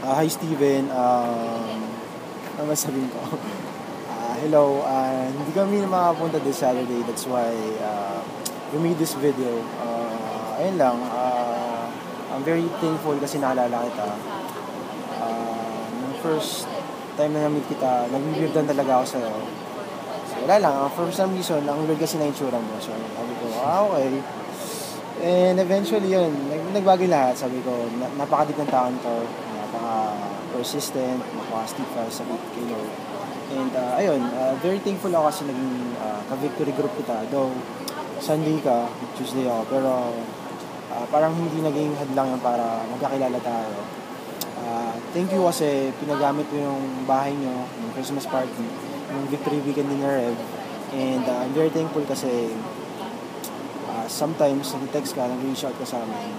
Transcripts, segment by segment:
Hi Steven, ano masabihin ko? Hello, hindi kami makapunta this Saturday, that's why we made this video. Ayun lang, I'm very thankful kasi naalala kita. Nung first time na na-meet kita, nag-weirdan talaga ako sa'yo. So wala lang, for some reason, ang weird kasi na itsura mo. So sabi ko, okay. And eventually yun, nagbago lahat. Sabi ko, napakadik ng taon to, napaka-persistent, napaka-steadfast sa faith kay Lord. And ayun, very thankful ako kasi naging ka-victory group kita. Though, Sunday ka, Tuesday ako, pero parang hindi naging hadlang yan para magkakilala tayo. Thank you kasi pinagamit mo yung bahay nyo, yung Christmas party, yung victory weekend ni Rev. And I'm very thankful kasi sometimes nag-text ka, nag-reach out ka sa amin.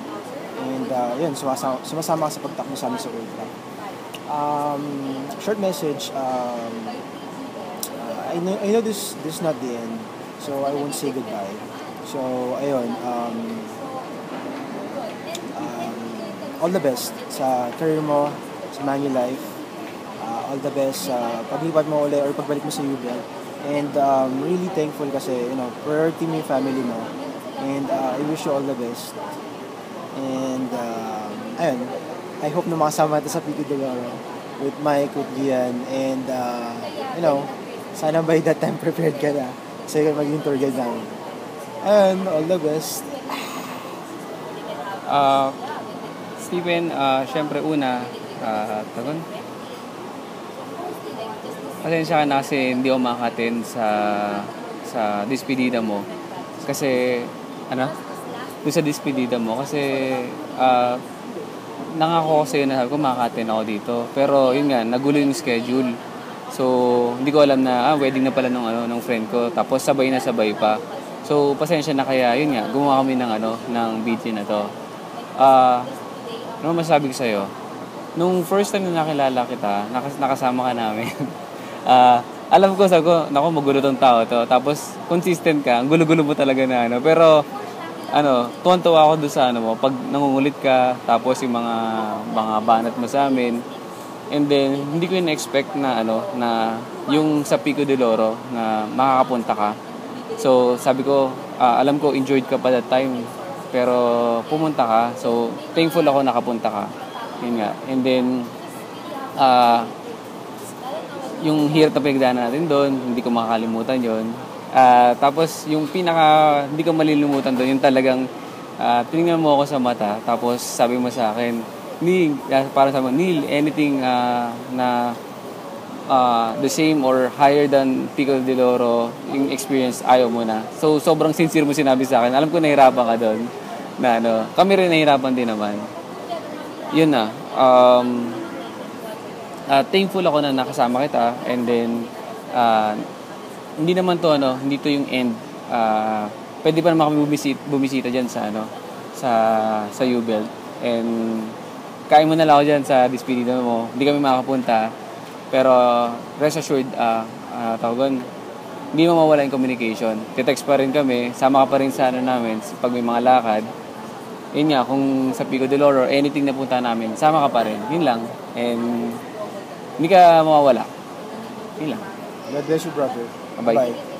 And yun, sumasama ka sa pagtakbo sa amin sa Ultra. Short message, I know this is not the end, so I won't say goodbye. So, ayun, all the best sa career mo, sa Manulife. All the best sa paglipat mo ulit or pagbalik mo sa UBL. And really thankful kasi, priority mo yung family mo. And I wish you all the best. And ayun, I hope na makasama natin sa Pico de Oro with Mike, with Gian. And sana by that time prepared ka na. Kasi maging tour guide namin. Ayun, all the best. Steven, syempre una, pasensya ka na kasi hindi ako makakatin sa despedida mo. Kasi, doon sa despedida mo. Kasi, nangako ko sa'yo na sabi ko makakatin ako dito. Pero, yun nga, nagulo yung schedule. So, hindi ko alam na, wedding na pala ng friend ko. Tapos, sabay na sabay pa. So, pasensya na kaya, yun nga, gumawa kami ng video na to. Ano masasabi ko sa'yo? Nung first time na nakilala kita, nakasama ka namin. Alam ko, sabi ko, naku, magulo tong tao to. Tapos, consistent ka. Ang gulo-gulo mo talaga na, Pero, tuwan-tuwa ako doon sa, mo. Pag nangungulit ka, tapos yung mga banat mo sa amin. And then, hindi ko in-expect na, na yung sa Pico de Oro, na makakapunta ka. So, sabi ko, alam ko, enjoyed ka pa that time. Pero, pumunta ka. So, thankful ako nakapunta ka. Yun nga. And then, yung hirap na pinagdaanan natin doon, hindi ko makakalimutan yon. Tapos, yung hindi ko malilimutan doon, yung talagang tinignan mo ako sa mata, tapos sabi mo sa akin, Neil, parang sabi mo, Neil, anything na the same or higher than Pico de Oro, yung experience, ayaw mo na. So, sobrang sincere mo sinabi sa akin. Alam ko nahirapan ka doon. Kami rin nahirapan din naman. Yun na. Thankful ako na nakasama kita, and then hindi naman to hindi to yung end. Pwede pa naman kami bumisita diyan sa U-Belt, and kain mo na lang ako diyan sa despedida mo. Hindi kami makapunta, pero rest assured, hindi mawawala yung communication. Te-text pa rin kami, sama ka pa rin sa namin pag may mga lakad. Yun nga, kung sa Pico de Oro or anything na punta namin, sama ka pa rin. Yun lang. And hindi ka mawawala. Yun lang. God bless you, brother. Bye. Bye.